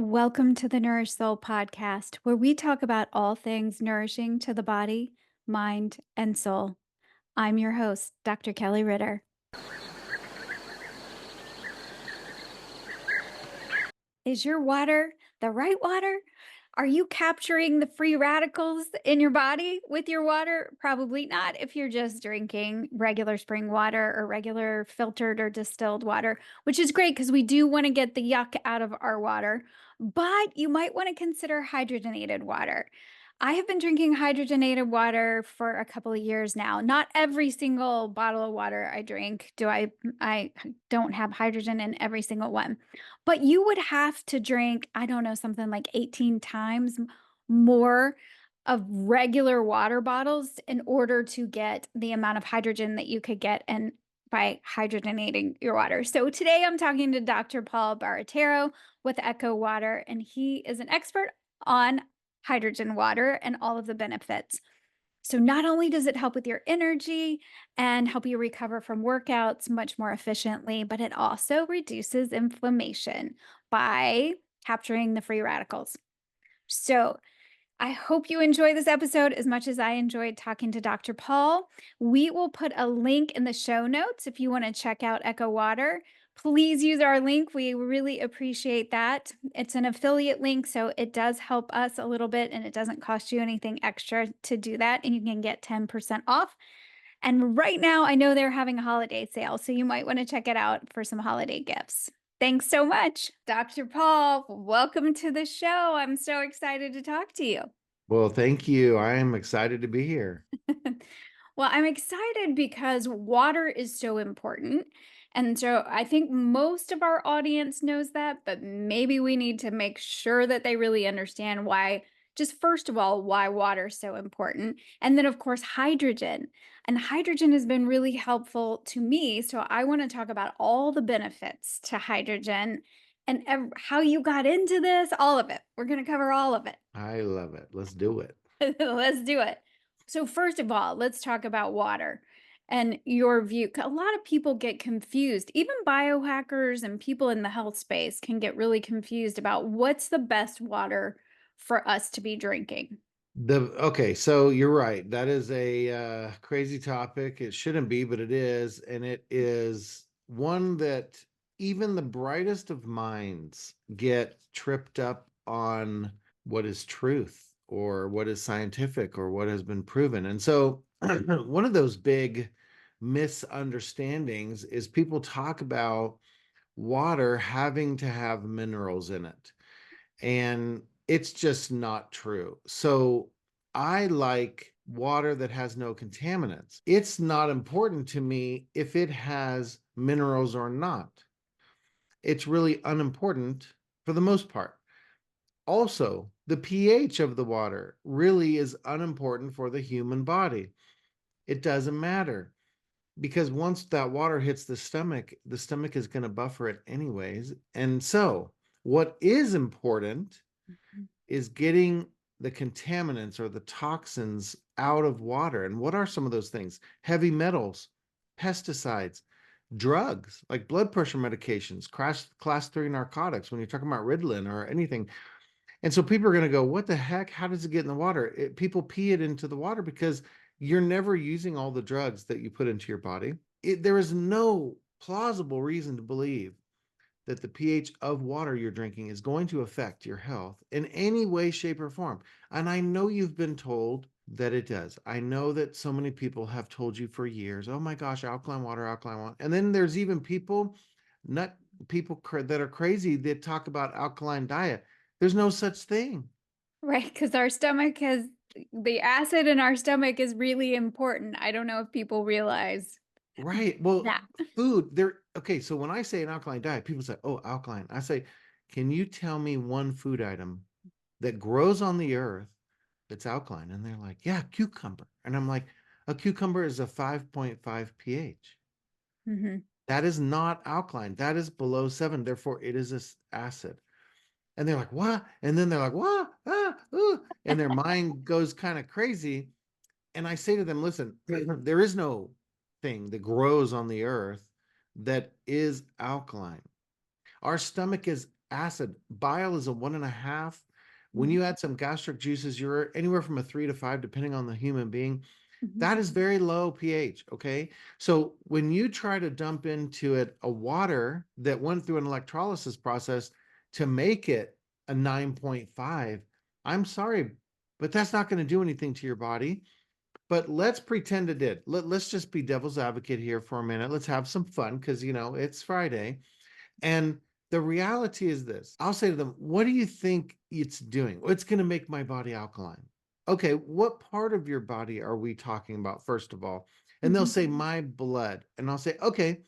Welcome to the Nourish Soul podcast, where we talk about all things nourishing to the body, mind, and soul. I'm your host, Dr. Kelly Ritter. Is your water the right water? Are you capturing the free radicals in your body with your water? Probably not if you're just drinking regular spring water or regular filtered or distilled water, which is great because we do want to get the yuck out of our water. But you might want to consider hydrogenated water. I have been drinking hydrogenated water for a couple of years now. Not every single bottle of water I drink do I don't have hydrogen in every single one. But you would have to drink, I don't know, something like 18 times more of regular water bottles in order to get the amount of hydrogen that you could get and by hydrogenating your water. So today I'm talking to Dr. Paul Barattiero with Echo Water, and he is an expert on hydrogen water and all of the benefits. So not only does it help with your energy and help you recover from workouts much more efficiently, but it also reduces inflammation by capturing the free radicals. So I hope you enjoy this episode as much as I enjoyed talking to Dr. Paul. We will put a link in the show notes if you want to check out Echo Water. Please use our link. We really appreciate that. It's an affiliate link, so it does help us a little bit and it doesn't cost you anything extra to do that. And you can get 10% off. And right now, I know they're having a holiday sale, so you might want to check it out for some holiday gifts. Thanks so much, Dr. Paul. Welcome to the show. I'm so excited to talk to you. Well, thank you. I am excited to be here. Well, I'm excited because water is so important. And so I think most of our audience knows that, but maybe we need to make sure that they really understand why, just first of all, why water is so important. And then, of course, hydrogen. And hydrogen has been really helpful to me. So I want to talk about all the benefits to hydrogen and how you got into this, all of it. We're going to cover all of it. I love it. Let's do it. Let's do it. So, first of all, let's talk about water and your view. A lot of people get confused. Even biohackers and people in the health space can get really confused about what's the best water for us to be drinking. So you're right. That is a crazy topic. It shouldn't be, but it is, and it is one that even the brightest of minds get tripped up on what is truth or what is scientific or what has been proven. And so one of those big misunderstandings is people talk about water having to have minerals in it. And it's just not true. So I like water that has no contaminants. It's not important to me if it has minerals or not. It's really unimportant for the most part. Also, the pH of the water really is unimportant for the human body. It doesn't matter because once that water hits the stomach is going to buffer it anyways. And so, what is important is getting the contaminants or the toxins out of water. And what are some of those things? Heavy metals, pesticides, drugs like blood pressure medications, class 3 narcotics, when you're talking about Ritalin or anything. And so people are going to go, what the heck? How does it get in the water? People pee it into the water because you're never using all the drugs that you put into your body. There is no plausible reason to believe that the pH of water you're drinking is going to affect your health in any way, shape, or form. And I know you've been told that it does. I know that so many people have told you for years, oh my gosh, alkaline water, alkaline water. And then there's even not people that are crazy that talk about alkaline diet. There's no such thing. Right, because our stomach has the acid in our stomach is really important. I don't know if people realize Right. Well, that. food, there. Okay. So when I say an alkaline diet, people say, oh, alkaline. I say, can you tell me one food item that grows on the earth that's alkaline? And they're like, yeah, cucumber. And I'm like, a cucumber is a 5.5 pH. Mhm. That is not alkaline. That is below 7. Therefore, it is acid. And they're like, what? And then they're like, what? And their mind goes kind of crazy. And I say to them, listen, there is no thing that grows on the earth that is alkaline. Our stomach is acid. Bile is a 1.5. When Mhm. you add some gastric juices, you're anywhere from a 3 to 5, depending on the human being. Mhm. That is very low pH. Okay. So when you try to dump into it a water that went through an electrolysis process to make it a 9.5, I'm sorry, but that's not going to do anything to your body. But let's pretend it did. Let's just be devil's advocate here for a minute. Let's have some fun because, it's Friday. And the reality is this. I'll say to them, what do you think it's doing? It's going to make my body alkaline. Okay, what part of your body are we talking about, first of all? And they'll Mhm. say, my blood. And I'll say, okay,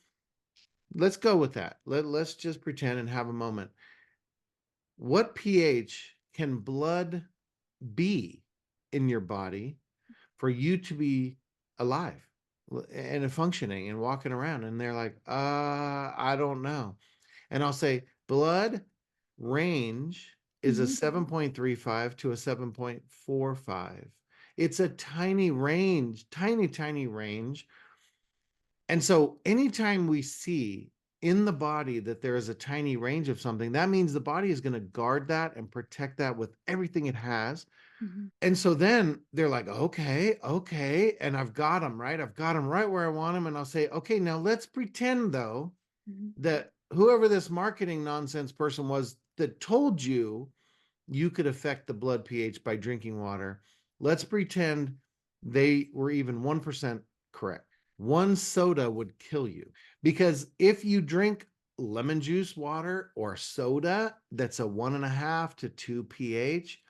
let's go with that. Let's just pretend and have a moment. What pH can blood be in your body for you to be alive and functioning and walking around? And they're like, I don't know. And I'll say blood range is a Mhm. 7.35 to a 7.45. It's a tiny range, tiny, tiny range. And so anytime we see in the body that there is a tiny range of something, that means the body is going to guard that and protect that with everything it has. Mhm. And so then they're like, okay, okay. And I've got them, right? I've got them right where I want them. And I'll say, okay, now let's pretend though Mhm. that whoever this marketing nonsense person was that told you you could affect the blood pH by drinking water, let's pretend they were even 1% correct. One soda would kill you because if you drink lemon juice water or soda that's a 1.5 to 2 pH,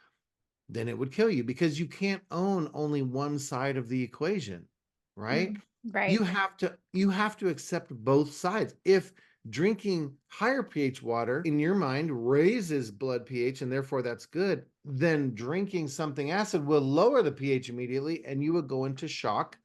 then it would kill you because you can't own only one side of the equation, right? Mhm. Right. You have to accept both sides. If drinking higher pH water in your mind raises blood pH and therefore that's good, then drinking something acid will lower the pH immediately and you would go into shock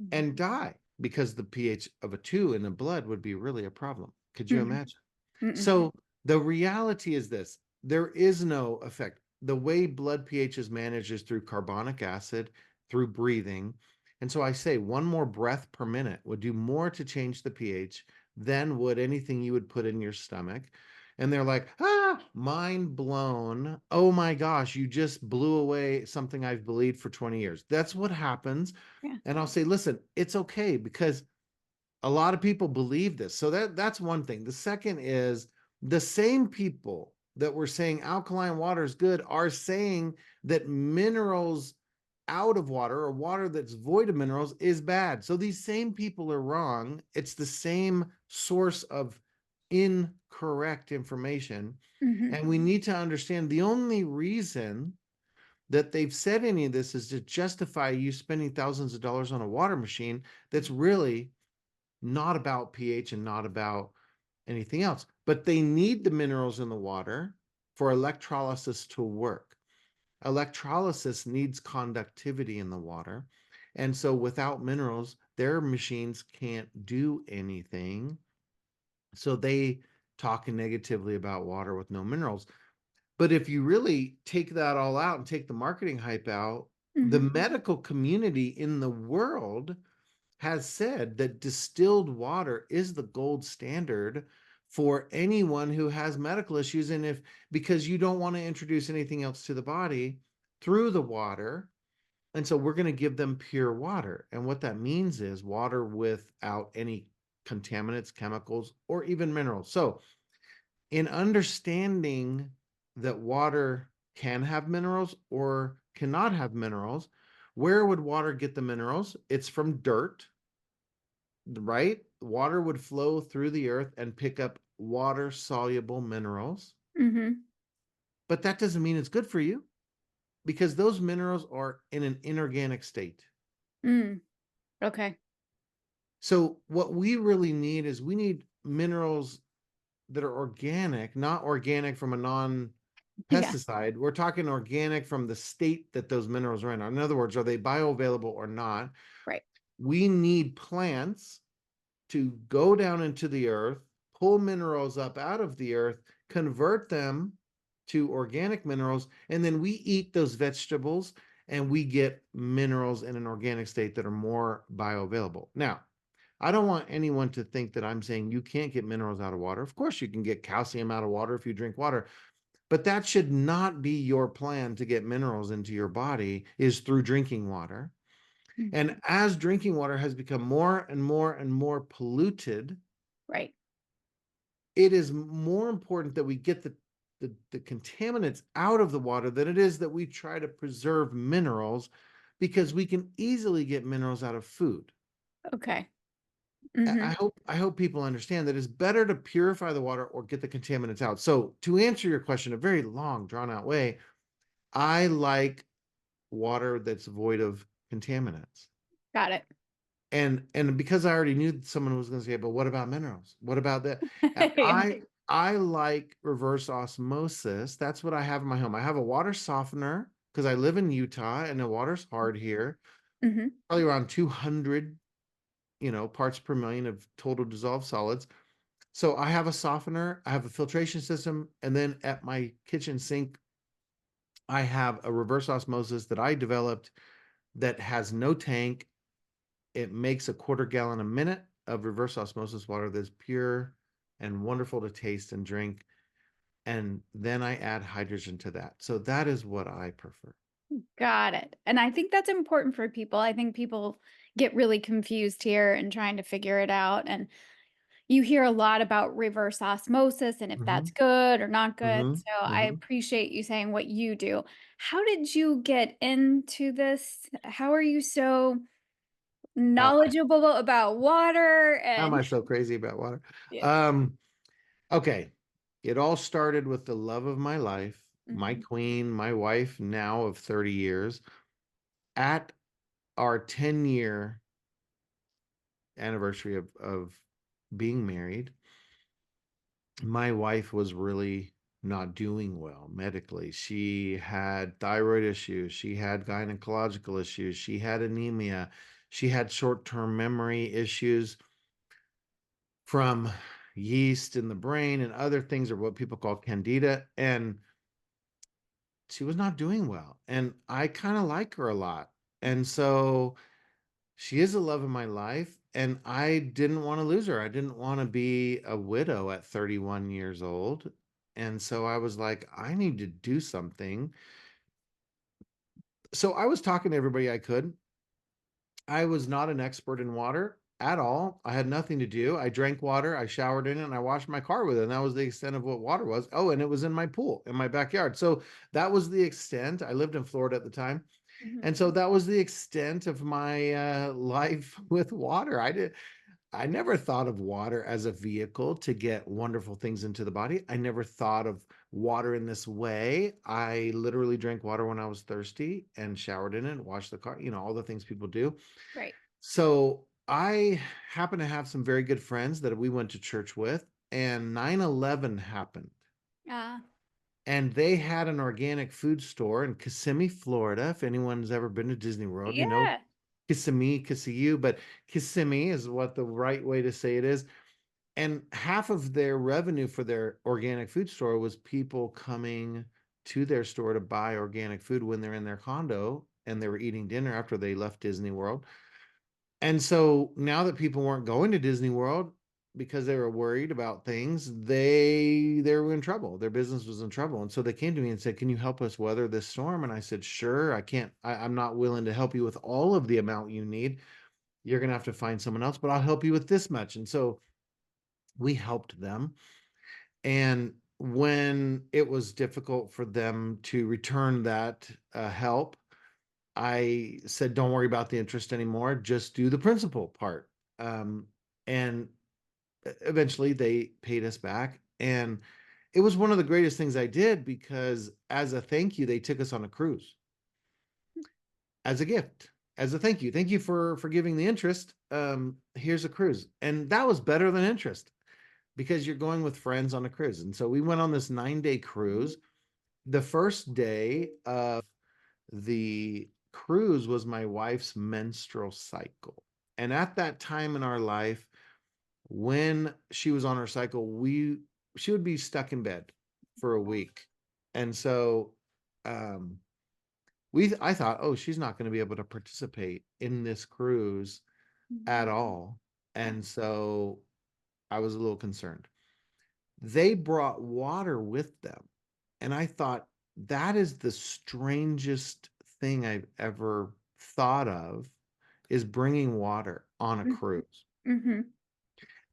Mhm. and die because the pH of a 2 in the blood would be really a problem. Could you Mhm. imagine? Mm-mm. So the reality is this: there is no effect. The way blood pH is managed is through carbonic acid, through breathing. And so I say one more breath per minute would do more to change the pH than would anything you would put in your stomach. And they're like, mind blown. Oh my gosh, you just blew away something I've believed for 20 years. That's what happens. Yeah. And I'll say, listen, it's okay because a lot of people believe this. So that's one thing. The second is the same people that were saying alkaline water is good are saying that minerals out of water or water that's void of minerals is bad. So these same people are wrong. It's the same source of incorrect information. Mhm. And we need to understand the only reason that they've said any of this is to justify you spending thousands of dollars on a water machine that's really not about pH and not about anything else. But they need the minerals in the water for electrolysis to work. Electrolysis needs conductivity in the water. And so without minerals, their machines can't do anything. So they talk negatively about water with no minerals. But if you really take that all out and take the marketing hype out, the Mhm. medical community in the world has said that distilled water is the gold standard for anyone who has medical issues. And if because you don't want to introduce anything else to the body through the water. And so we're going to give them pure water. And what that means is water without any contaminants, chemicals, or even minerals. So in understanding that water can have minerals or cannot have minerals, where would water get the minerals? It's from dirt, right? Water would flow through the earth and pick up water soluble minerals. Mhm. But that doesn't mean it's good for you because those minerals are in an inorganic state. Mm. Okay. So, what we really need is we need minerals that are organic, not organic from a non Yeah. pesticide. We're talking organic from the state that those minerals are in. In other words, are they bioavailable or not? Right. We need plants to go down into the earth, pull minerals up out of the earth, convert them to organic minerals, and then we eat those vegetables and we get minerals in an organic state that are more bioavailable. Now, I don't want anyone to think that I'm saying you can't get minerals out of water. Of course, you can get calcium out of water if you drink water, but that should not be your plan to get minerals into your body is through drinking water. And Mhm. as drinking water has become more and more and more polluted, Right. it is more important that we get the contaminants out of the water than it is that we try to preserve minerals because we can easily get minerals out of food. Okay. I Mhm. hope I hope people understand that it's better to purify the water or get the contaminants out. So to answer your question, a very long, drawn out way, I like water that's void of contaminants. Got it. And because I already knew someone was going to say, but what about minerals? What about that? Yeah. I like reverse osmosis. That's what I have in my home. I have a water softener because I live in Utah and the water's hard here, Mhm. probably around 200, parts per million of total dissolved solids. So I have a softener, I have a filtration system, and then at my kitchen sink, I have a reverse osmosis that I developed that has no tank. It makes a quarter gallon a minute of reverse osmosis water that's pure and wonderful to taste and drink. And then I add hydrogen to that. So that is what I prefer. Got it. And I think that's important for people. I think people get really confused here and trying to figure it out. And you hear a lot about reverse osmosis and if Mm-hmm. that's good or not good. Mm-hmm. So I Mm-hmm. appreciate you saying what you do. How did you get into this? How are you so How, knowledgeable about water how am and I so crazy about water? yeah. Um, okay. It all started with the love of my life, my Mhm. queen, my wife now of 30 years. At our 10-year anniversary of being married, my wife was really not doing well medically. She had thyroid issues, she had gynecological issues, she had anemia, she had short-term memory issues from yeast in the brain and other things, or what people call candida. And she was not doing well. And I kind of like her a lot. And so she is the love of my life. And I didn't want to lose her. I didn't want to be a widow at 31 years old. And so I was like, I need to do something. So I was talking to everybody I could. I was not an expert in water at all. I had nothing to do. I drank water, I showered in it, and I washed my car with it. And that was the extent of what water was. Oh, and it was in my pool in my backyard. So that was the extent. I lived in Florida at the time. Mhm. And so that was the extent of my life with water. I never thought of water as a vehicle to get wonderful things into the body. I never thought of water in this way. I literally drank water when I was thirsty and showered in it, washed the car, all the things people do. Right. So I happen to have some very good friends that we went to church with, and 9/11 happened. Uh, And they had an organic food store in Kissimmee, Florida. If anyone's ever been to Disney World, yeah. Kissimmee, Kissimmee, but Kissimmee is what the right way to say it is. And half of their revenue for their organic food store was people coming to their store to buy organic food when they're in their condo and they were eating dinner after they left Disney World. And so now that people weren't going to Disney World because they were worried about things, they were in trouble. Their business was in trouble. And so they came to me and said, "Can you help us weather this storm?" And I said, "Sure. I can't I'm not willing to help you with all of the amount you need. You're going to have to find someone else, but I'll help you with this much." And so we helped them. And when it was difficult for them to return that help, I said, "Don't worry about the interest anymore. Just do the principal part." And eventually they paid us back. And it was one of the greatest things I did because as a thank you, they took us on a cruise as a gift, as a thank you. Thank you for giving the interest. Here's a cruise. And that was better than interest because you're going with friends on a cruise. And so we went on this 9-day cruise. The first day of the cruise was my wife's menstrual cycle. And at that time in our life, when she was on her cycle, she would be stuck in bed for a week. And so um I thought, oh, she's not going to be able to participate in this cruise at Mhm. all. Yeah. And so I was a little concerned. They brought water with them. And I thought, that is the strangest thing I've ever thought of, is bringing water on a Mhm. cruise. Mhm.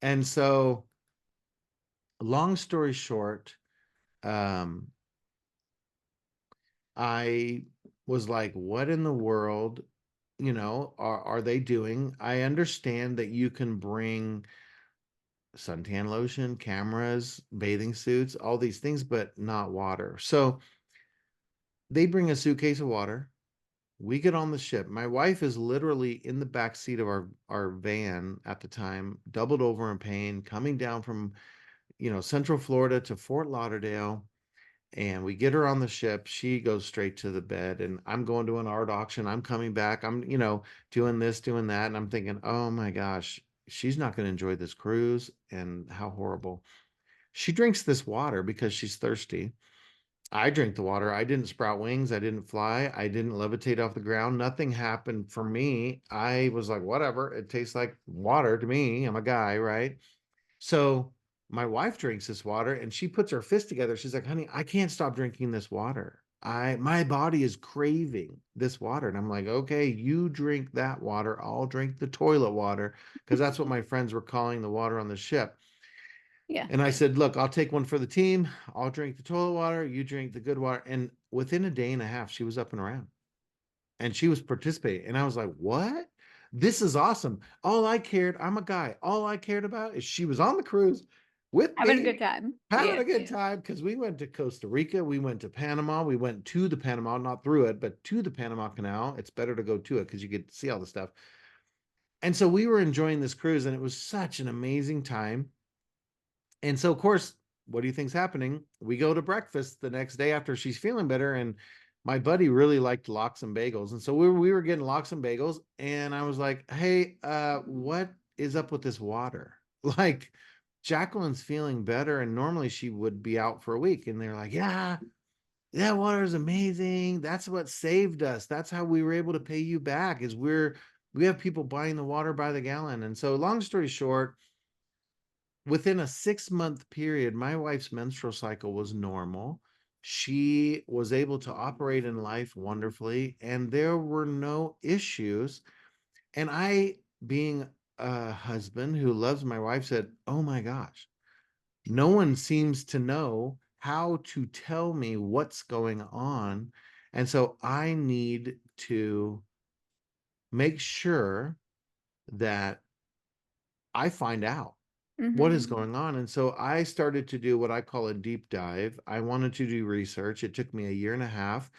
And so, long story short, um, I was like, what in the world, are they doing? I understand that you can bring suntan lotion, cameras, bathing suits, all these things, but not water. So they bring a suitcase of water. We get on the ship. My wife is literally in the back seat of our van at the time, doubled over in pain, coming down from, Central Florida to Fort Lauderdale. And we get her on the ship. She goes straight to the bed, and I'm going to an art auction. I'm coming back. I'm, doing this, doing that. And I'm thinking, oh my gosh, she's not going to enjoy this cruise, and how horrible. She drinks this water because she's thirsty. I drink the water. I didn't sprout wings. I didn't fly. I didn't levitate off the ground. Nothing happened for me. I was like, whatever. It tastes like water to me. I'm a guy, right? So my wife drinks this water and she puts her fist together. She's like, honey, I can't stop drinking this water. My body is craving this water. And I'm like, okay, you drink that water. I'll drink the toilet water, because that's what my friends were calling the water on the ship. Yeah. And I said, look, I'll take one for the team. I'll drink the toilet water. You drink the good water. And within a day and a half, she was up and around and she was participating. And I was like, what? This is awesome. I'm a guy. All I cared about is she was on the cruise with Having a me, good time. having Yeah. a good time, because we went to Costa Rica. We went to Panama. We went to the Panama, not through it, but to the Panama Canal. It's better to go to it because you get to see all the stuff. And so we were enjoying this cruise, and it was such an amazing time. And so, of course, what do you think's happening? We go to breakfast the next day after she's feeling better, and my buddy really liked lox and bagels, and so we were getting lox and bagels, and I was like, "Hey, what is up with this water?" Like, Jacqueline's feeling better, and normally she would be out for a week, and they're like, "Yeah, that water is amazing. That's what saved us. That's how we were able to pay you back. Is we have people buying the water by the gallon." And so, long story short, within a 6-month period, my wife's menstrual cycle was normal. She was able to operate in life wonderfully, and there were no issues. And I, being a husband who loves my wife, said, oh my gosh, no one seems to know how to tell me what's going on. And so I need to make sure that I find out what is Mhm. going on. And so I started to do what I call a deep dive. I wanted to do research. It took me a year and a half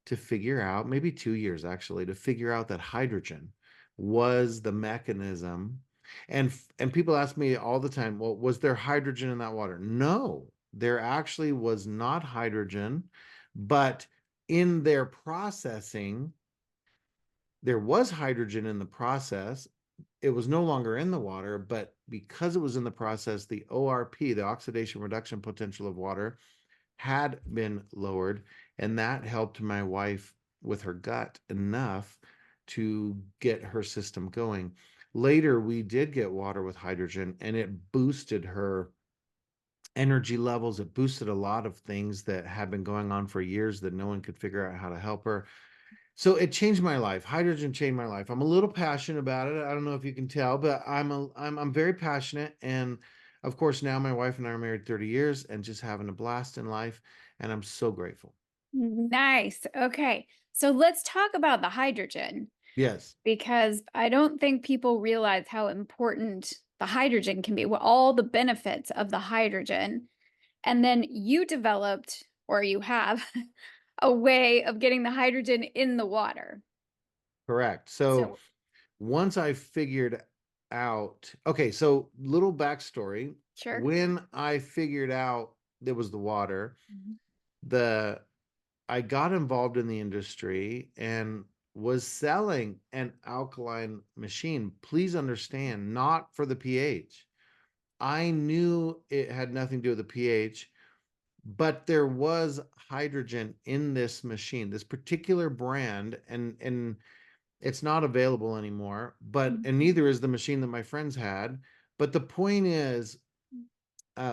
to figure out, maybe 2 years actually, to figure out that hydrogen was the mechanism. And people ask me all the time, well, was there hydrogen in that water? No, there actually was not hydrogen, but in their processing, there was hydrogen in the process. It was no longer in the water, but because it was in the process, the ORP, the oxidation reduction potential of water, had been lowered. And that helped my wife with her gut enough to get her system going. Later, we did get water with hydrogen, and it boosted her energy levels. It boosted a lot of things that had been going on for years that no one could figure out how to help her. So it changed my life. Hydrogen changed my life. I'm a little passionate about it. I don't know if you can tell, but I'm very passionate. And of course, now my wife and I are married 30 years and just having a blast in life. And I'm so grateful. Nice. Okay. So let's talk about the hydrogen Yes, because I don't think people realize how important the hydrogen can be, what all the benefits of the hydrogen. And then you developed, or you have, a way of getting the hydrogen in the water. correct. So So, once I figured out, okay, so little backstory. sure. When I figured out there was the water, Mhm. the I got involved in the industry and was selling an alkaline machine. Please understand, not for the pH. I knew it had nothing to do with the pH, but there was hydrogen in this machine, this particular brand, and It's not available anymore, but Mhm. and neither is the machine that my friends had. But the point is,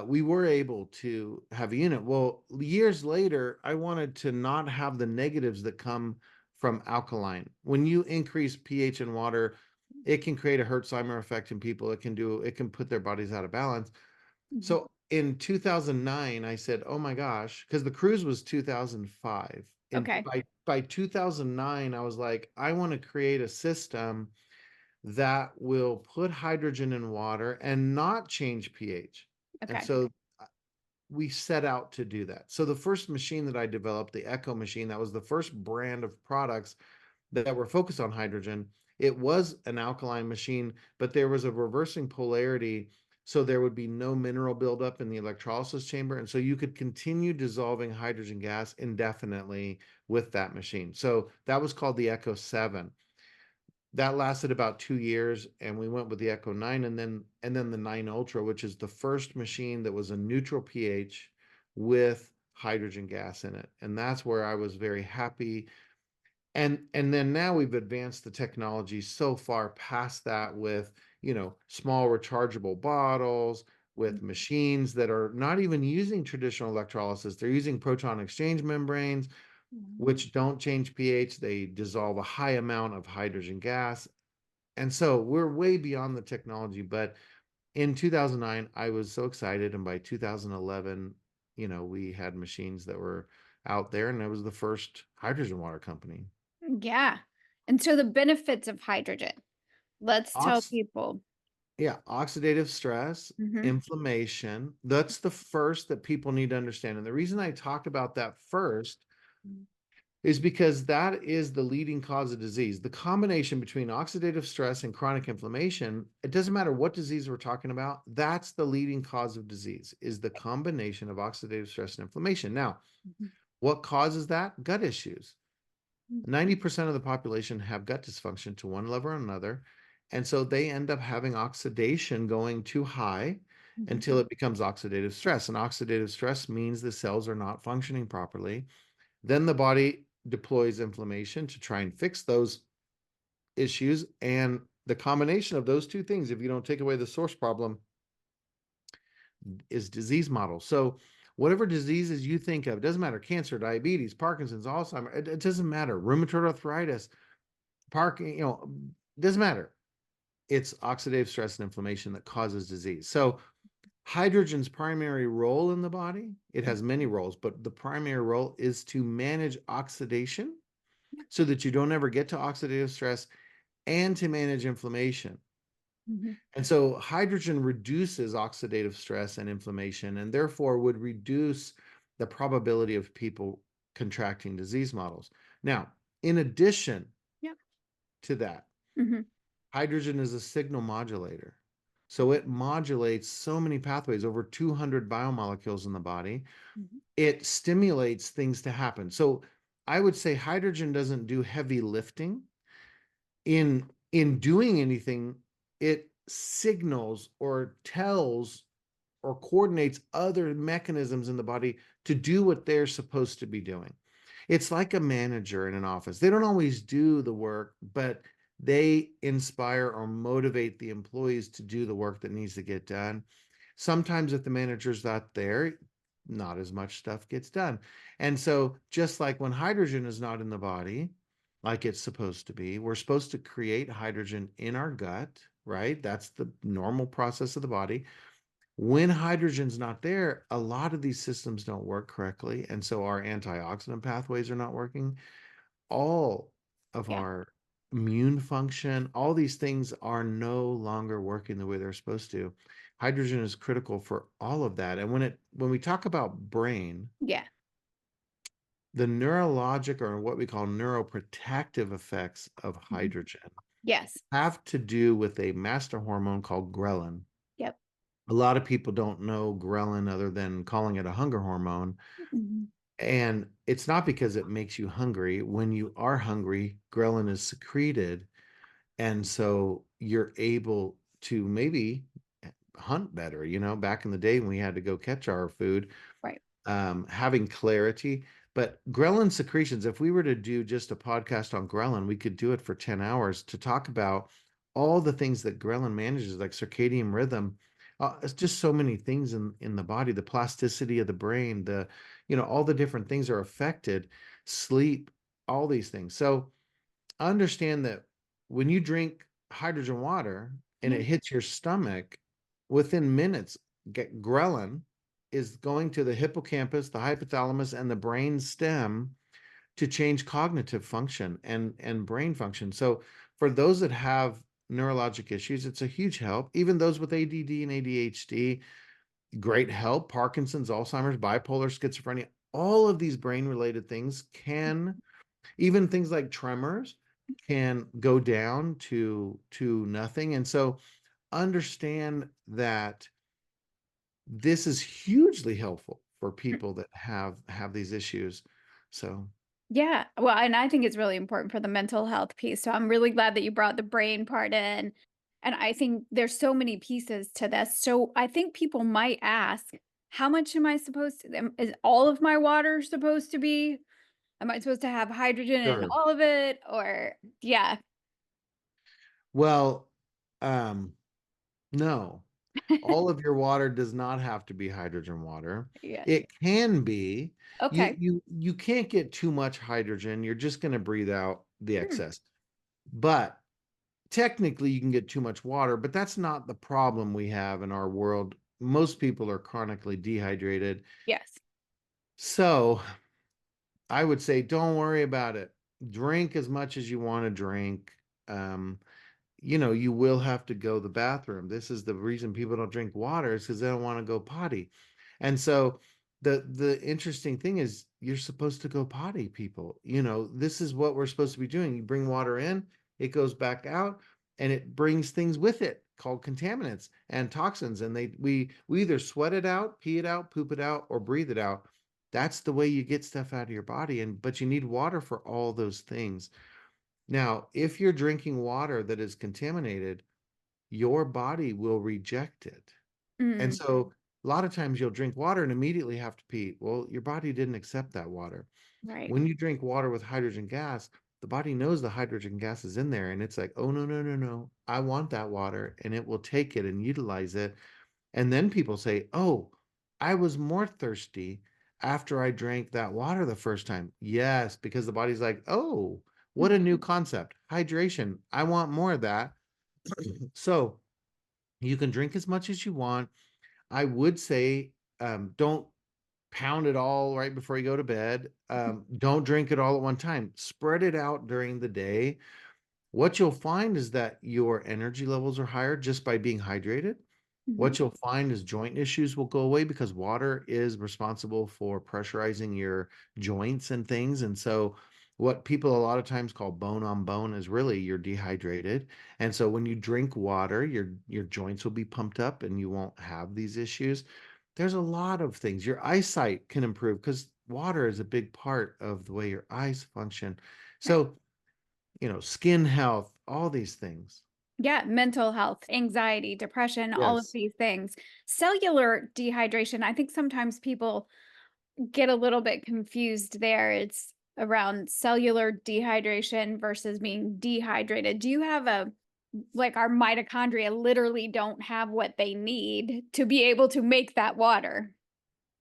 we were able to have a unit. Well, years later, I wanted to not have the negatives that come from alkaline. When you increase pH in water, it can create a Hertzheimer effect in people. It can put their bodies out of balance. Mhm. So in 2009, I said, "Oh my gosh," because the cruise was 2005. And Okay. by 2009, I was like, "I want to create a system that will put hydrogen in water and not change pH." And Okay. so we set out to do that. So the first machine that I developed, the Echo machine, that was the first brand of products that were focused on hydrogen. It was an alkaline machine, but there was a reversing polarity. So there would be no mineral buildup in the electrolysis chamber. And so you could continue dissolving hydrogen gas indefinitely with that machine. So that was called the Echo 7. That lasted about 2 years, and we went with the Echo 9, and then the 9 Ultra, which is the first machine that was a neutral pH with hydrogen gas in it. And that's where I was very happy. And then now we've advanced the technology so far past that with, small rechargeable bottles, with machines that are not even using traditional electrolysis. They're using proton exchange membranes, Mhm. which don't change pH. They dissolve a high amount of hydrogen gas. And so we're way beyond the technology. But in 2009, I was so excited. And by 2011, we had machines that were out there, and it was the first hydrogen water company. Yeah. And so the benefits of hydrogen. Let's tell Ox people. yeah, oxidative stress, Mhm. inflammation. That's the first that people need to understand. And the reason I talked about that first is because that is the leading cause of disease. The combination between oxidative stress and chronic inflammation, it doesn't matter what disease we're talking about, that's the leading cause of disease, is the combination of oxidative stress and inflammation. Now, Mhm. what causes that? Gut issues. Mhm. 90% of the population have gut dysfunction to one level or another. And so they end up having oxidation going too high Mhm. until it becomes oxidative stress. And oxidative stress means the cells are not functioning properly. Then the body deploys inflammation to try and fix those issues. And the combination of those two things, if you don't take away the source problem, is disease model. So whatever diseases you think of, doesn't matter, cancer, diabetes, Parkinson's, Alzheimer's, it doesn't matter, rheumatoid arthritis, parking, doesn't matter. It's oxidative stress and inflammation that causes disease. So hydrogen's primary role in the body, it has many roles, but the primary role is to manage oxidation so that you don't ever get to oxidative stress, and to manage inflammation. Mhm. And so hydrogen reduces oxidative stress and inflammation, and therefore would reduce the probability of people contracting disease models. Now, in addition Yep. to that, Mhm. hydrogen is a signal modulator. So it modulates so many pathways, over 200 biomolecules in the body. Mhm. It stimulates things to happen. So I would say hydrogen doesn't do heavy lifting in doing anything. It signals or tells or coordinates other mechanisms in the body to do what they're supposed to be doing. It's like a manager in an office. They don't always do the work, but they inspire or motivate the employees to do the work that needs to get done. Sometimes, if the manager's not there, not as much stuff gets done. And so, just like when hydrogen is not in the body, like it's supposed to be, we're supposed to create hydrogen in our gut, right? That's the normal process of the body. When hydrogen's not there, a lot of these systems don't work correctly. And so our antioxidant pathways are not working. All of Yeah. our immune function, all these things are no longer working the way they're supposed to. Hydrogen is critical for all of that. And when we talk about brain, Yeah. the neurologic, or what we call neuroprotective effects of Mhm. hydrogen, Yes. have to do with a master hormone called ghrelin. Yep. A lot of people don't know ghrelin other than calling it a hunger hormone. Mhm. And it's not because it makes you hungry. When you are hungry, ghrelin is secreted. And so you're able to maybe hunt better. Back in the day when we had to go catch our food, Right. having clarity. But ghrelin secretions, if we were to do just a podcast on ghrelin, we could do it for 10 hours to talk about all the things that ghrelin manages, like circadian rhythm. It's just so many things in the body, the plasticity of the brain, all the different things are affected, sleep, all these things. So understand that when you drink hydrogen water and Yeah. it hits your stomach, within minutes, get ghrelin is going to the hippocampus, the hypothalamus, and the brain stem to change cognitive function and brain function. So for those that have neurologic issues, it's a huge help. Even those with ADD and ADHD, great help. Parkinson's, Alzheimer's, bipolar, schizophrenia, all of these brain related things can, even things like tremors, can go down to nothing. And so understand that this is hugely helpful for people that have these issues. So Yeah. Well, and I think it's really important for the mental health piece. So I'm really glad that you brought the brain part in. And I think there's so many pieces to this. So I think people might ask, how much am I supposed to, is all of my water supposed to be? Am I supposed to have hydrogen in sure. all of it? Or, yeah. Well, um, no, all of your water does not have to be hydrogen water. Yeah. It can be. You Okay. you you can't get too much hydrogen. You're just going to breathe out the Mm, excess. But technically you can get too much water, but that's not the problem we have in our world. Most people are chronically dehydrated. yes. So I would say don't worry about it. Drink as much as you want to drink. Um, you will have to go to the bathroom. This is the reason people don't drink water is because they don't want to go potty. And so the interesting thing is you're supposed to go potty, people. This is what we're supposed to be doing. You bring water in, it goes back out, and it brings things with it called contaminants and toxins. And we either sweat it out, pee it out, poop it out, or breathe it out. That's the way you get stuff out of your body. But you need water for all those things. Now, if you're drinking water that is contaminated, your body will reject it. And Mm, so a lot of times you'll drink water and immediately have to pee. Well, your body didn't accept that water. right. When you drink water with hydrogen gas, the body knows the hydrogen gas is in there and it's like, oh, no, no, no, no. I want that water, and it will take it and utilize it. And then people say, oh, I was more thirsty after I drank that water the first time. Yes, because the body's like, oh, what a new concept. Hydration. I want more of that. So you can drink as much as you want. I would say don't pound it all right before you go to bed. Don't drink it all at one time. Spread it out during the day. What you'll find is that your energy levels are higher just by being hydrated. Mhm, What you'll find is joint issues will go away because water is responsible for pressurizing your joints and things. And so, what people a lot of times call bone on bone is really you're dehydrated. And so, when you drink water, your joints will be pumped up and you won't have these issues. There's a lot of things. Your eyesight can improve because water is a big part of the way your eyes function. right. So, skin health, all these things. Yeah, mental health, anxiety, depression, all of Yes. these things. Cellular dehydration, I think sometimes people get a little bit confused there. It's around cellular dehydration versus being dehydrated. Do you have like our mitochondria literally don't have what they need to be able to make that water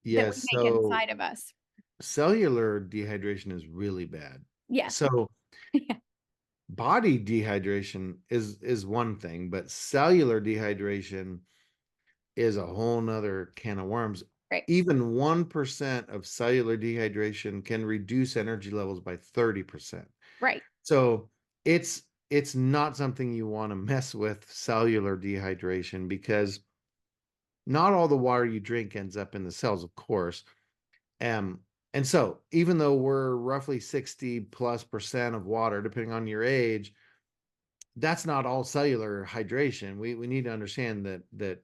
that we Yes. make So inside of us? cellular dehydration is really bad. Yes. So Yeah, body dehydration is one thing, but cellular dehydration is a whole nother can of worms. right. Even 1% of cellular dehydration can reduce energy levels by 30%. Right. So it's not something you want to mess with, cellular dehydration, because not all the water you drink ends up in the cells, of course. Um, and so even though we're roughly 60 plus percent of water, depending on your age, that's not all cellular hydration. We need to understand that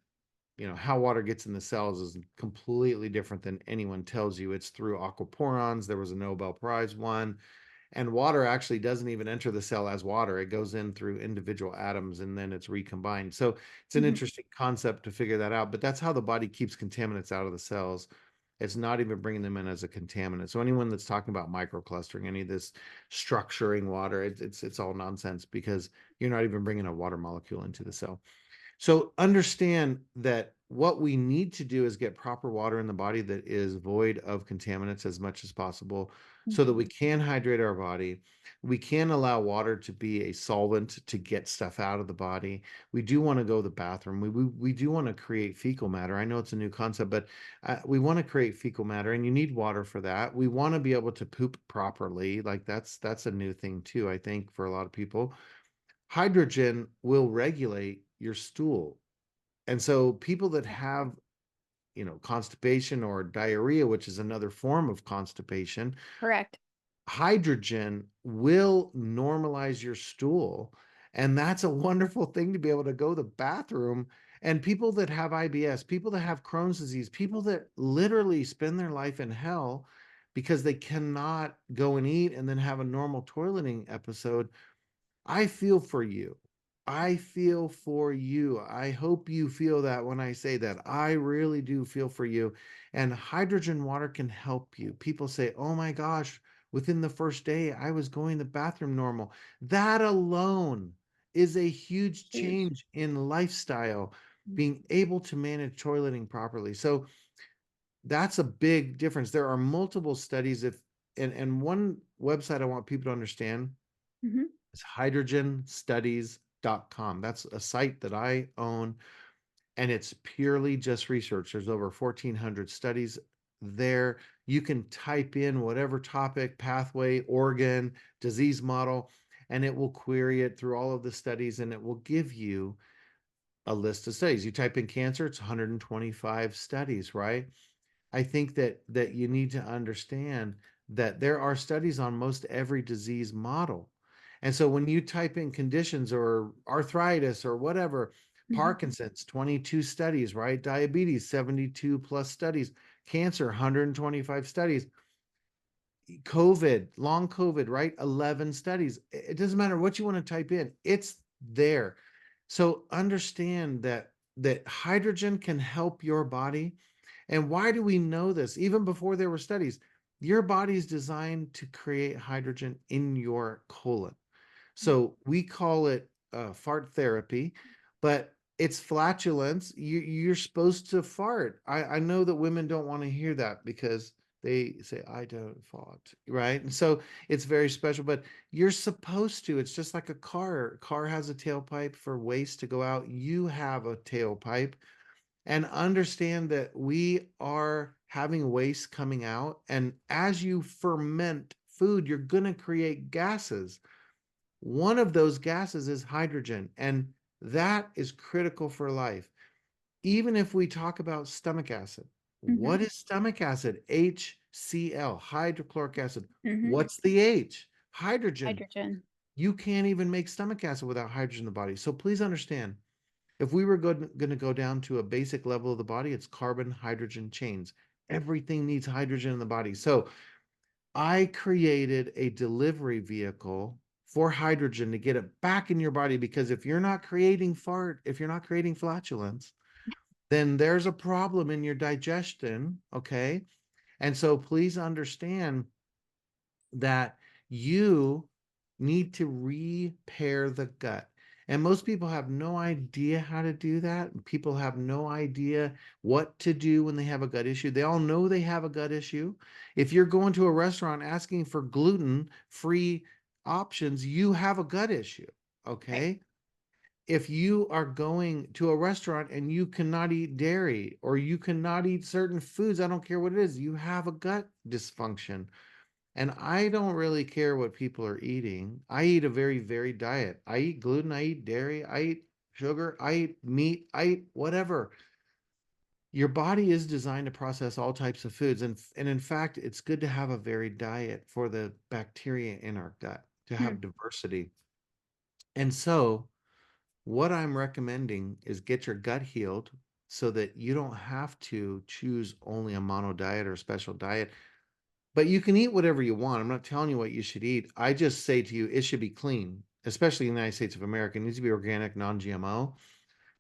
how water gets in the cells is completely different than anyone tells you. It's through aquaporons. There was a Nobel Prize one. And water actually doesn't even enter the cell as water. It goes in through individual atoms and then it's recombined. So it's an Mhm. interesting concept to figure that out. But that's how the body keeps contaminants out of the cells. It's not even bringing them in as a contaminant. So anyone that's talking about microclustering, any of this structuring water, it's all nonsense because you're not even bringing a water molecule into the cell. So understand that what we need to do is get proper water in the body that is void of contaminants as much as possible so that we Mhm. can hydrate our body. We can allow water to be a solvent to get stuff out of the body. We do want to go to the bathroom. We do want to create fecal matter. I know it's a new concept, but we want to create fecal matter and you need water for that. We want to be able to poop properly. Like that's a new thing too, I think, for a lot of people. Hydrogen will regulate your stool. And so people that Right. have, constipation or diarrhea, which is another form of constipation, Correct. hydrogen will normalize your stool. And that's a wonderful thing to be able to go to the bathroom. And people that have IBS, people that have Crohn's disease, people that literally spend their life in hell because they cannot go and eat and then have a normal toileting episode. I feel for you. I feel for you. I hope you feel that when I say that. I really do feel for you. And hydrogen water can help you. People say, oh my gosh, within the first day, I was going to the bathroom normal. That alone is a huge Huge. change in lifestyle, Mhm. being able to manage toileting properly. So that's a big difference. There are multiple studies. And one website I want people to understand, Mhm. it's hydrogenstudies.com. That's a site that I own, and it's purely just research. There's over 1,400 studies there. You can type in whatever topic, pathway, organ, disease model, and it will query it through all of the studies and it will give you a list of studies. You type in cancer, it's 125 studies, right? I think that you need to understand that there are studies on most every disease model. And so when you type in conditions or arthritis or whatever, Mhm. Parkinson's, 22 studies, right? Diabetes, 72 plus studies, cancer, 125 studies, COVID, long COVID, right? 11 studies. It doesn't matter what you want to type in, it's there. So understand that hydrogen can help your body. And why do we know this? Even before there were studies, your body is designed to create hydrogen in your colon. So we call it fart therapy, but it's flatulence. You're supposed to fart. I know that women don't want to hear that because they say, I don't fart, right? And so it's very special, but you're supposed to. It's just like a car. Car has a tailpipe for waste to go out. You have a tailpipe and understand that we are having waste coming out. And as you ferment food, you're going to create gases. One of those gases is hydrogen, and that is critical for life. Even if we talk about stomach acid, what Mhm. is stomach acid? HCl, hydrochloric acid. Mhm. What's the H? Hydrogen. Hydrogen. You can't even make stomach acid without hydrogen in the body. So please understand, if we were going to go down to a basic level of the body, it's carbon hydrogen chains. Everything needs hydrogen in the body. So I created a delivery vehicle for hydrogen to get it back in your body because if you're not creating fart, if you're not creating flatulence, then there's a problem in your digestion. Okay. And so please understand that you need to repair the gut. And most people have no idea how to do that. People have no idea what to do when they have a gut issue. They all know they have a gut issue. If you're going to a restaurant asking for gluten-free options, you have a gut issue. Right. Okay. If you are going to a restaurant and you cannot eat dairy or you cannot eat certain foods, I don't care what it is, you have a gut dysfunction. And I don't really care what people are eating. I eat a very varied diet. I eat gluten, I eat dairy, I eat sugar, I eat meat, I eat whatever. Your body is designed to process all types of foods. And in fact, it's good to have a varied diet for the bacteria in our gut, to Hmm. have diversity. And so, what I'm recommending is get your gut healed so that you don't have to choose only a mono diet or a special diet. But you can eat whatever you want. I'm not telling you what you should eat. I just say to you, it should be clean, especially in the United States of America. It needs to be organic, non-GMO,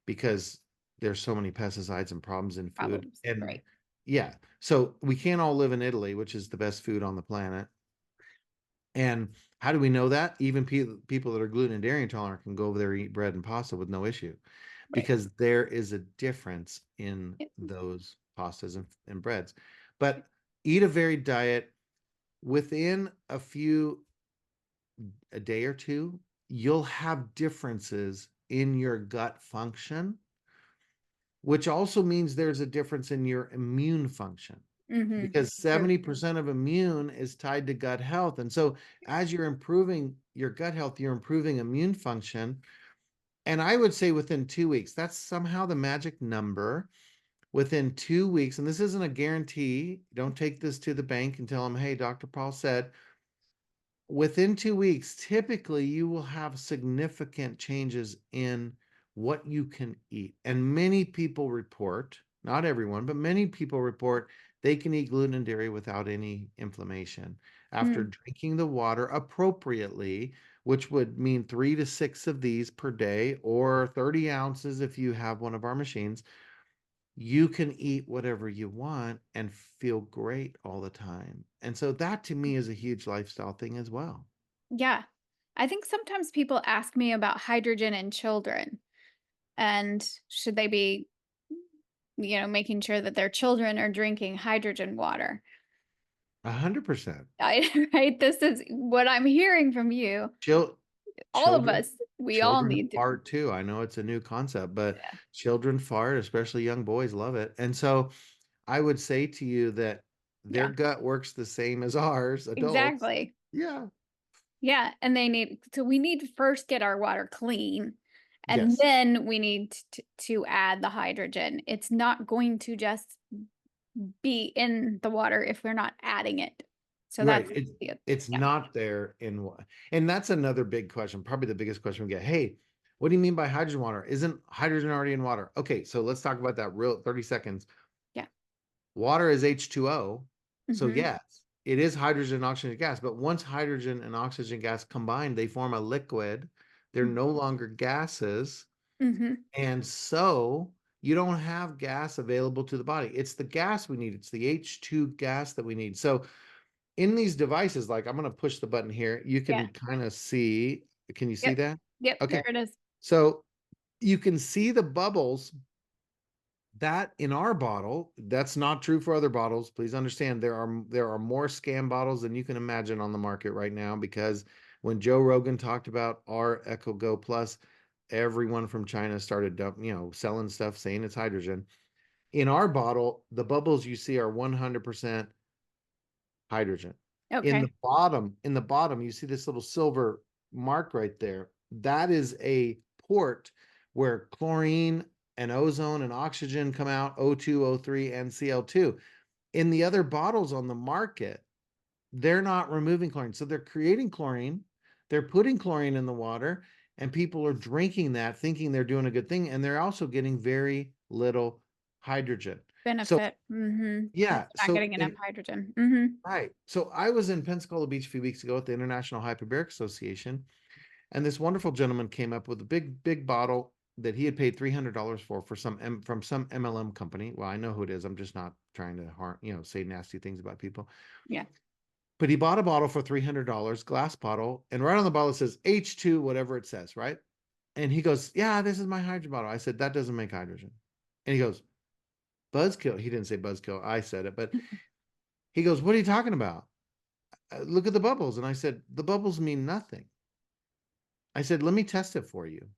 because there's so many pesticides and problems in food. Problems. And Right. Yeah. So we can't all live in Italy, which is the best food on the planet. And how do we know that? Even people that are gluten and dairy intolerant can go over there and eat bread and pasta with no issue, Right. because there is a difference in Yep. those pastas and breads. But eat a varied diet. Within a day or two, you'll have differences in your gut function, which also means there's a difference in your immune function, Mm-hmm. because True. 70% of immune is tied to gut health. And so as you're improving your gut health, you're improving immune function. And I would say within 2 weeks, that's somehow the magic number. Within 2 weeks, and this isn't a guarantee, don't take this to the bank and tell them, hey, Dr. Paul said, within 2 weeks, typically you will have significant changes in what you can eat. And many people report, not everyone, but many people report they can eat gluten and dairy without any inflammation after Mm. drinking the water appropriately, which would mean 3 to 6 of these per day, or 30 ounces if you have one of our machines. You can eat whatever you want and feel great all the time. And so that to me is a huge lifestyle thing as well. Yeah. I think sometimes people ask me about hydrogen in children and should they be, making sure that their children are drinking hydrogen water. 100%. Right? This is what I'm hearing from you. Chil- All of children us, we all children need to. fart too. I know it's a new concept, but Yeah. children fart, especially young boys love it. And so I would say to you that their Yeah, gut works the same as ours, adults. exactly. Yeah. Yeah. And so we need to first get our water clean and Yes. then we need to add the hydrogen. It's not going to just be in the water if we're not adding it. So Right. that's It's yeah. not there in what, and that's another big question, probably the biggest question we get. Hey, what do you mean by hydrogen water? Isn't hydrogen already in water? Okay, so let's talk about that real 30 seconds. Yeah. Water is H2O. So Hmm. yes, it is hydrogen and oxygen gas, but once hydrogen and oxygen gas combine, they form a liquid. They're no longer gases. Hmm. And so you don't have gas available to the body. It's the gas we need. It's the H2 gas that we need. So in these devices, like I'm going to push the button here, you Yeah. can kind of see. Can you see Yep. that? Yep. Okay. There it is. So you can see the bubbles that in our bottle. That's not true for other bottles. Please understand there are more scam bottles than you can imagine on the market right now, because when Joe Rogan talked about our Echo Go Plus, everyone from China started selling stuff saying it's hydrogen. In our bottle, the bubbles you see are 100% hydrogen. In Okay. the bottom, you see this little silver mark right there. That is a port where chlorine and ozone and oxygen come out, O2, O3, and Cl2. In the other bottles on the market, they're not removing chlorine. So they're creating chlorine, they're putting chlorine in the water, and people are drinking that thinking they're doing a good thing. And they're also getting very little hydrogen. So, Benefit. Hmm. yeah. Not So, getting enough in hydrogen. Hmm. Right. So I was in Pensacola Beach a few weeks ago at the International Hyperbaric Association, and this wonderful gentleman came up with a big, big bottle that he had paid $300 for from some MLM company. Well, I know who it is. I'm just not trying to say nasty things about people. Yeah. But he bought a bottle for $300, glass bottle, and right on the bottle it says H2, whatever it says, right? And he goes, "Yeah, this is my hydrogen bottle." I said, "That doesn't make hydrogen." And he goes, "Buzzkill." He didn't say buzzkill. I said it, but he goes, "What are you talking about? Look at the bubbles." And I said, "The bubbles mean nothing." I said, "Let me test it for you.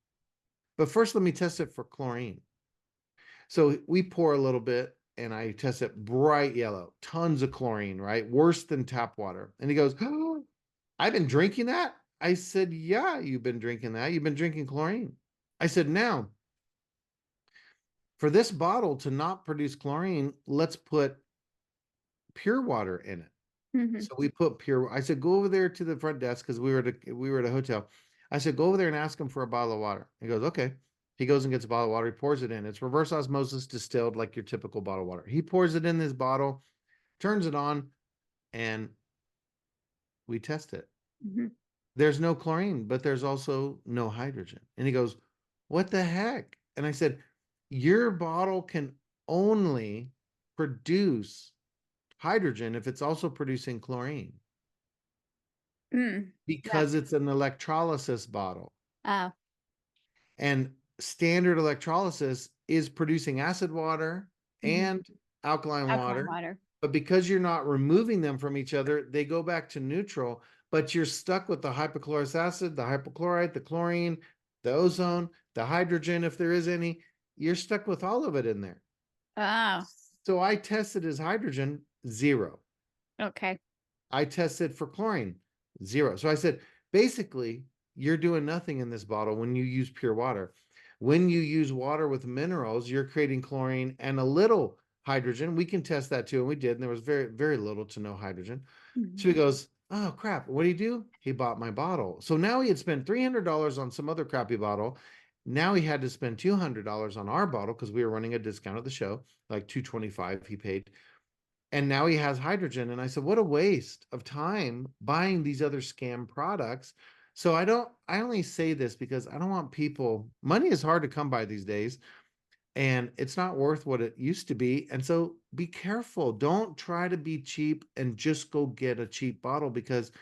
But first, let me test it for chlorine." So we pour a little bit and I test it bright yellow, tons of chlorine, right? Worse than tap water. And he goes, "Oh, I've been drinking that." I said, "Yeah, you've been drinking that. You've been drinking chlorine." I said, "Now, for this bottle to not produce chlorine, let's put pure water in it." Hmm. So we put pure. I said, "Go over there to the front desk," because we were at a hotel. I said, "Go over there and ask him for a bottle of water." He goes, "Okay." He goes and gets a bottle of water. He pours it in. It's reverse osmosis distilled, like your typical bottle of water. He pours it in this bottle, turns it on, and we test it. Hmm. There's no chlorine, but there's also no hydrogen. And he goes, "What the heck?" And I said, "Your bottle can only produce hydrogen if it's also producing chlorine Mm. That because it's an electrolysis bottle. oh. And standard electrolysis is producing acid water Mhm. and alkaline Alkaline water. water. But because you're not removing them from each other, they go back to neutral, but you're stuck with the hypochlorous acid, the hypochlorite, the chlorine, the ozone, the hydrogen, if there is any. You're stuck with all of it in there. Oh, So I tested as hydrogen, zero. okay. I tested for chlorine, zero. So I said, basically, you're doing nothing in this bottle when you use pure water. When you use water with minerals, you're creating chlorine and a little hydrogen. We can test that too. And we did. And there was very, very little to no hydrogen. So Mhm. he goes, oh, crap. What do you do? He bought my bottle. So now he had spent $300 on some other crappy bottle. Now he had to spend $200 on our bottle because we were running a discount at the show, like $225 he paid, and now he has hydrogen. And I said, what a waste of time buying these other scam products. So I only say this because I don't want people, money is hard to come by these days and it's not worth what it used to be. And so be careful. Don't try to be cheap and just go get a cheap bottle because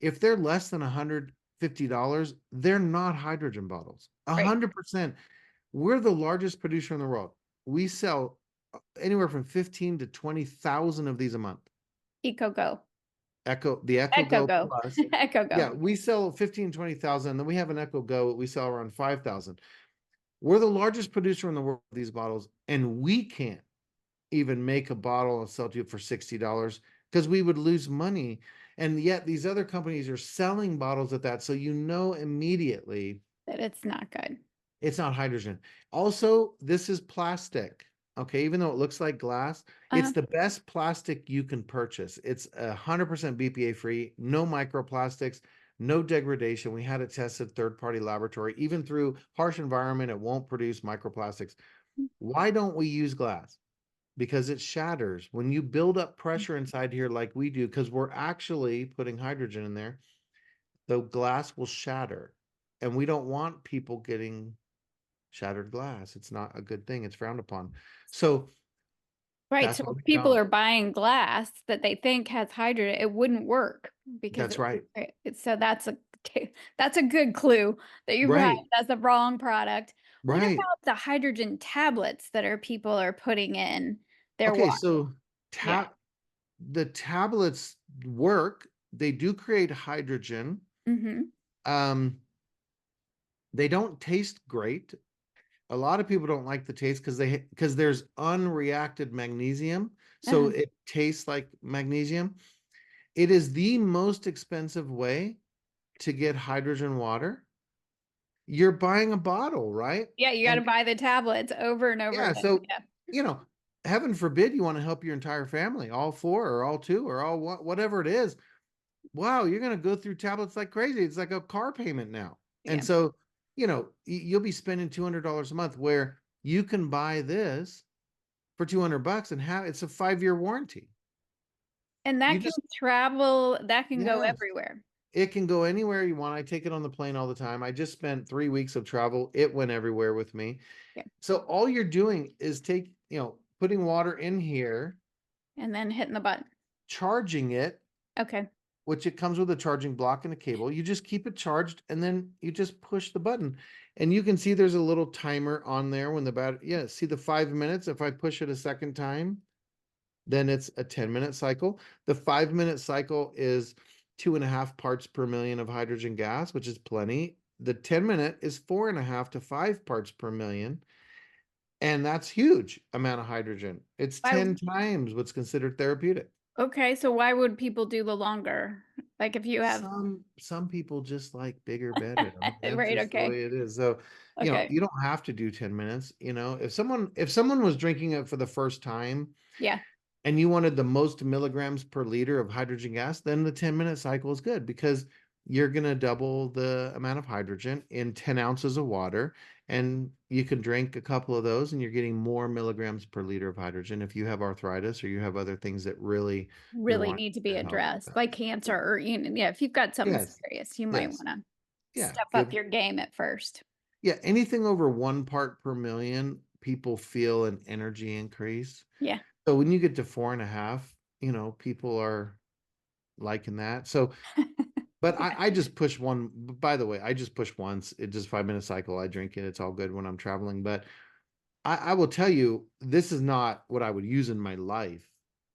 if they're less than $150, they're not hydrogen bottles. Right. 100%. We're the largest producer in the world. We sell anywhere from 15 to 20,000 of these a month. Eco go. The Echo Echo Go go. Plus. Echo Yeah, go. we sell 15, 20,000. And then we have an Echo Go, we sell around 5,000. We're the largest producer in the world of these bottles, and we can't even make a bottle and sell to you for $60 because we would lose money. And yet these other companies are selling bottles at that. So you know immediately That it's not good. it's not hydrogen. Also, this is plastic. Okay, even though it looks like glass, it's Uh, the best plastic you can purchase. It's 100% BPA free, no microplastics, no degradation. We had it tested third-party laboratory. Even through harsh environment, it won't produce microplastics. Why don't we use glass? Because it shatters. When you build up pressure inside here like we do, because we're actually putting hydrogen in there, the glass will shatter. And we don't want people getting shattered glass. It's not a good thing. It's frowned upon. So right. that's So why if we people don't. are buying glass that they think has hydrogen, it wouldn't work because That's right. so that's a good clue that you brought. Right. That's the wrong product. What Right. about the hydrogen tablets that people are putting in their Okay. water? So Yeah. the tablets work. They do create hydrogen. Mm-hmm. Um, they don't taste great. A lot of people don't like the taste because there's unreacted magnesium. So Uh-huh. it tastes like magnesium. It is the most expensive way to get hydrogen water. You're buying a bottle, right? Yeah, you got to And buy the tablets over and over yeah, again. so Yeah. you know, heaven forbid you want to help your entire family, all four or all two or all whatever it is. Wow, you're going to go through tablets like crazy. It's like a car payment now. And Yeah. so, you'll be spending $200 a month where you can buy this for 200 bucks and have it's a 5-year warranty. And You that can just travel, that can go yes, everywhere. it can go anywhere you want. I take it on the plane all the time. I just spent 3 weeks of travel. It went everywhere with me. Yeah. So all you're doing is putting water in here, And then hitting the button. charging it, Okay. which it comes with a charging block and a cable. You just keep it charged and then you just push the button. And you can see there's a little timer on there when the battery, yeah, see the 5 minutes. If I push it a second time, then it's a 10-minute cycle. The 5-minute cycle is 2.5 parts per million of hydrogen gas, which is plenty. The 10-minute is 4.5 to 5 parts per million. And that's huge amount of hydrogen. It's Why, 10 times what's considered therapeutic. okay, so why would people do the longer? Like if you have, Some people just like bigger, better. I mean, that's right, just the okay. way it is. So, Okay. you don't have to do 10 minutes. If someone was drinking it for the first time Yeah. and you wanted the most milligrams per liter of hydrogen gas, then the 10-minute cycle is good because you're going to double the amount of hydrogen in 10 ounces of water. And you can drink a couple of those and you're getting more milligrams per liter of hydrogen if you have arthritis or you have other things that really you're Really wanting need to be to help. addressed, like cancer or yeah, if you've got something Yes. serious, you might Yes. want to Yeah. step up your game at first. Yeah, anything over 1 part per million, people feel an energy increase. Yeah. So when you get to 4.5, people are liking that. So, but I just push one. By the way, I just push once. It just 5-minute cycle. I drink it. It's all good when I'm traveling. But I will tell you, this is not what I would use in my life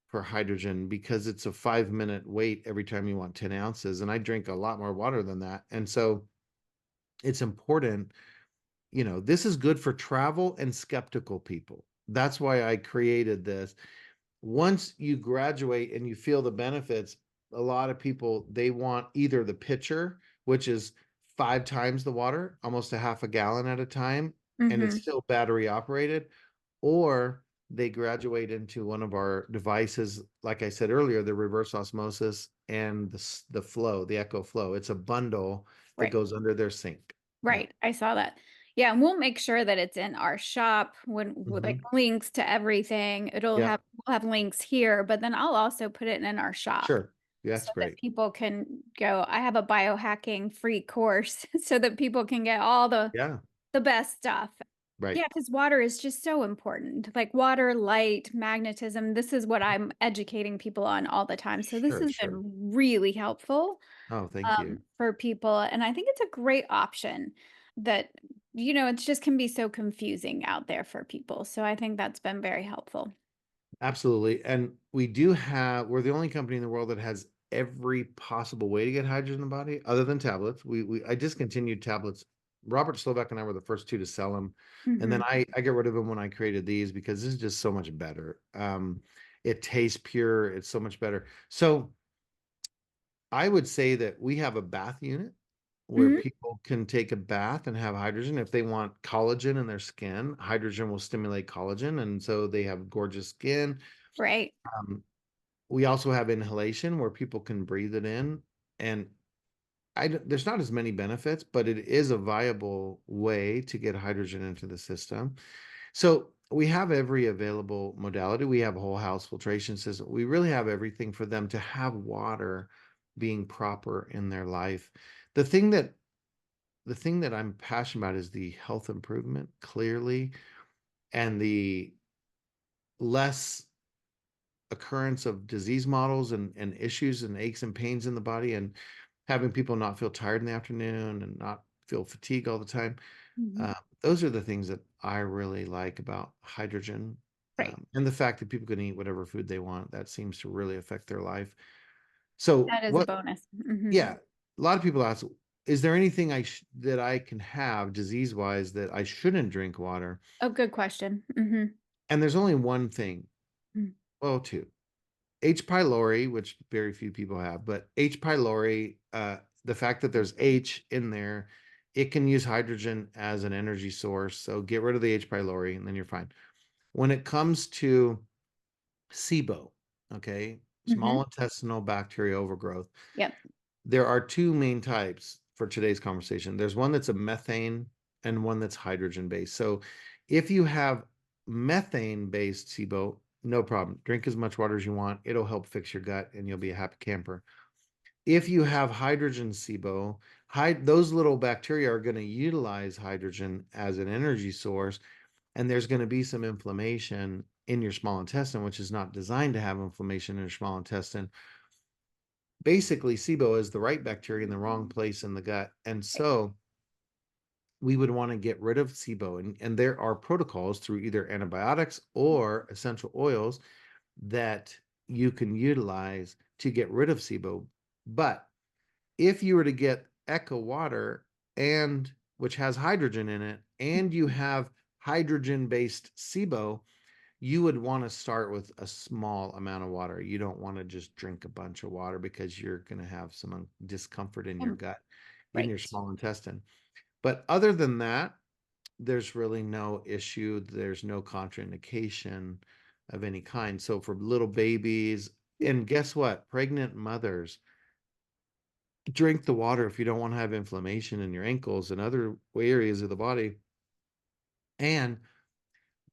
for hydrogen because it's a 5-minute wait every time you want 10 ounces. And I drink a lot more water than that. And so it's important, this is good for travel and skeptical people. That's why I created this. Once you graduate and you feel the benefits, a lot of people, they want either the pitcher, which is 5 times the water, almost a half a gallon at a time, and it's Hmm. still battery operated, or they graduate into one of our devices, like I said earlier, the reverse osmosis and the flow, the echo flow. It's a bundle that Right. goes under their sink. Yeah. Right. I saw that. Yeah, and we'll make sure that it's in our shop when with like Hmm. links to everything. Yeah. We'll have links here, but then I'll also put it in our shop Sure. Yeah, so that's that great. people can go. I have a biohacking free course so that people can get all Yeah. the best stuff. Right. Yeah, because water is just so important. Like water, light, magnetism. This is what I'm educating people on all the time. So this Sure. has Sure. been really helpful Oh, thank you. for people. And I think it's a great option that, it just can be so confusing out there for people. So I think that's been very helpful. Absolutely. And we're the only company in the world that has every possible way to get hydrogen in the body other than tablets. I discontinued tablets. Robert Slovak and I were the first two to sell them. And then Hmm. I get rid of them when I created these because this is just so much better. It tastes pure. It's so much better. So I would say that we have a bath unit where Hmm. people can take a bath and have hydrogen. If they want collagen in their skin, hydrogen will stimulate collagen. And so they have gorgeous skin. Right. Um, we also have inhalation where people can breathe it in. And there's not as many benefits, but it is a viable way to get hydrogen into the system. So we have every available modality. We have a whole house filtration system. We really have everything for them to have water being proper in their life. The thing that the thing that I'm passionate about is the health improvement, clearly, and the less occurrence of disease models and issues and aches and pains in the body, and having people not feel tired in the afternoon and not feel fatigue all the time. Hmm. Uh, those are the things that I really like about hydrogen. Right. And the fact that people can eat whatever food they want, that seems to really affect their life. So That is a what, bonus. Hmm. yeah, a lot of people ask, is there anything that I can have disease wise that I shouldn't drink water? Oh, good question. Hmm. And there's only one thing, well, two. H. pylori, which very few people have, but H. pylori, the fact that there's H in there, it can use hydrogen as an energy source. So get rid of the H. pylori and then you're fine. When it comes to SIBO, okay, Hmm. small intestinal bacteria overgrowth, Yep. there are two main types for today's conversation. There's one that's a methane and one that's hydrogen based. So if you have methane based SIBO, no problem. Drink as much water as you want. It'll help fix your gut and you'll be a happy camper. If you have hydrogen SIBO, those little bacteria are going to utilize hydrogen as an energy source, and there's going to be some inflammation in your small intestine, which is not designed to have inflammation in your small intestine. Basically, SIBO is the right bacteria in the wrong place in the gut. And so we would want to get rid of SIBO. And there are protocols through either antibiotics or essential oils that you can utilize to get rid of SIBO. But if you were to get Echo water and which has hydrogen in it, and you have hydrogen based SIBO, you would want to start with a small amount of water. You don't want to just drink a bunch of water because you're going to have some discomfort in your Um, gut, in your right. small intestine. But other than that, there's really no issue. There's no contraindication of any kind. So for little babies, and guess what? Pregnant mothers, drink the water if you don't want to have inflammation in your ankles and other areas of the body. And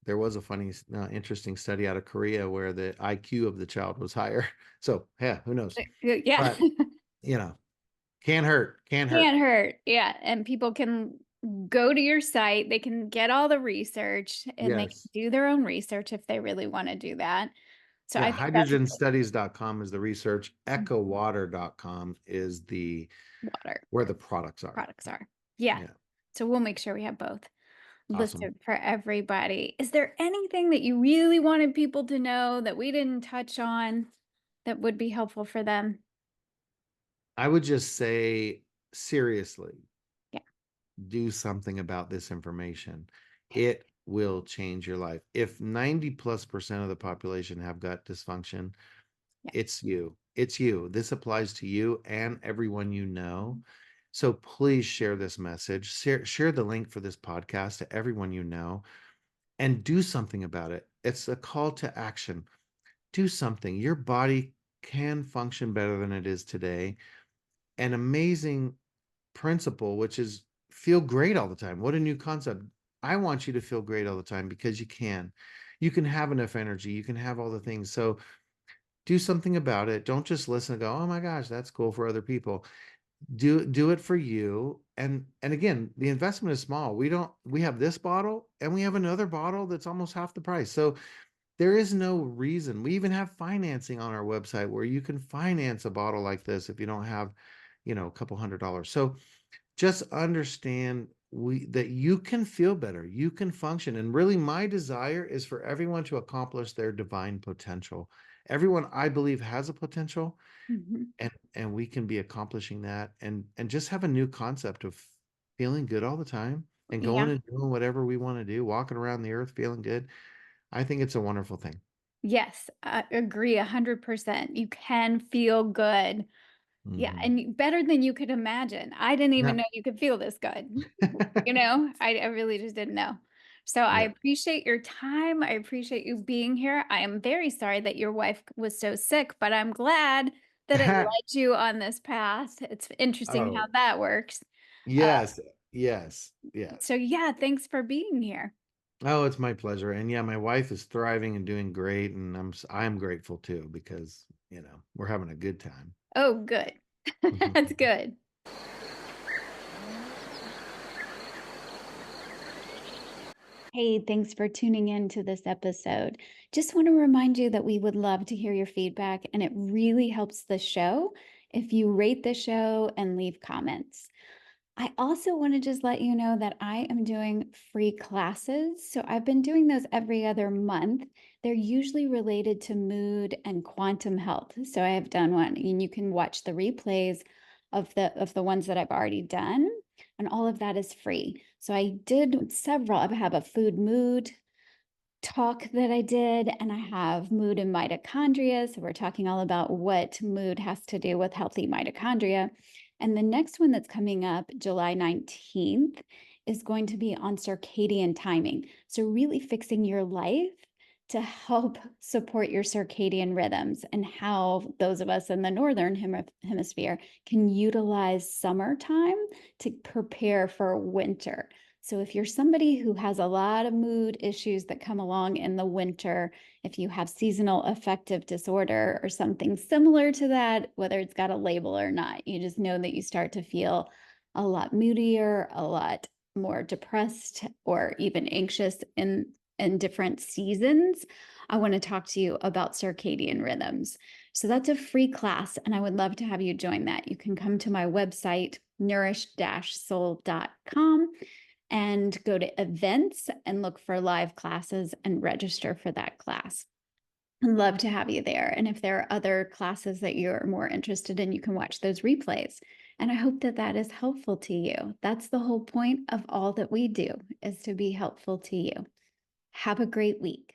there was a funny, interesting study out of Korea where the IQ of the child was higher. So, yeah, who knows? Yeah. But, you know, can't hurt, can't hurt. Can't hurt. Yeah. And people can go to your site, they can get all the research and they can Yes. do their own research if they really want to do that. So Yeah, I think that's hydrogenstudies.com is the research, Mhm. ecowater.com is the Water where the products are. products are. Yeah. Yeah, So we'll make sure we have both awesome. listed for everybody. Is there anything that you really wanted people to know that we didn't touch on that would be helpful for them? I would just say, seriously, Yeah. do something about this information. It will change your life. If 90+% of the population have gut dysfunction, Yeah. it's you. It's you. This applies to you and everyone you know. So please share this message. Share the link for this podcast to everyone you know and do something about it. It's a call to action. Do something. Your body can function better than it is today. An amazing principle, which is feel great all the time. What a new concept. I want you to feel great all the time because you can. You can have enough energy. You can have all the things. So do something about it. Don't just listen and go, "Oh my gosh, that's cool for other people." Do it for you. And again, the investment is small. We have this bottle and we have another bottle that's almost half the price. So there is no reason. We even have financing on our website where you can finance a bottle like this if you don't have, a couple $100. So just understand that you can feel better, you can function. And really my desire is for everyone to accomplish their divine potential. Everyone I believe has a potential, Mhm. and we can be accomplishing that and just have a new concept of feeling good all the time and going Yeah. and doing whatever we want to do, walking around the earth feeling good. I think it's a wonderful thing. Yes, I agree 100%. You can feel good. Yeah, Hmm. and better than you could imagine. I didn't even Yeah. know you could feel this good. I really just didn't know. So I Yeah. appreciate your time. I appreciate you being here. I am very sorry that your wife was so sick, but I'm glad that it led you on this path. It's interesting how Oh, that works. Uh, yes, yes, so yes. yeah, thanks for being here. Oh, it's my pleasure. And yeah, my wife is thriving and doing great, and I'm grateful too because, we're having a good time. Oh, good. That's good. Hey, thanks for tuning in to this episode. Just want to remind you that we would love to hear your feedback, and it really helps the show if you rate the show and leave comments. I also want to just let you know that I am doing free classes. So I've been doing those every other month. They're usually related to mood and quantum health. So I have done one, and you can watch the replays of the ones that I've already done, and all of that is free. So I did several. I have a food mood talk that I did, and I have mood and mitochondria. So we're talking all about what mood has to do with healthy mitochondria. And the next one that's coming up, July 19th, is going to be on circadian timing. So, really fixing your life to help support your circadian rhythms and how those of us in the northern hemisphere can utilize summertime to prepare for winter. So, if you're somebody who has a lot of mood issues that come along in the winter, if you have seasonal affective disorder or something similar to that, whether it's got a label or not, you just know that you start to feel a lot moodier, a lot more depressed, or even anxious in different seasons. I want to talk to you about circadian rhythms. So that's a free class, and I would love to have you join that. You can come to my website, nourish-soul.com, and go to events and look for live classes and register for that class. I'd love to have you there. And if there are other classes that you're more interested in, you can watch those replays. And I hope that that is helpful to you. That's the whole point of all that we do, is to be helpful to you. Have a great week.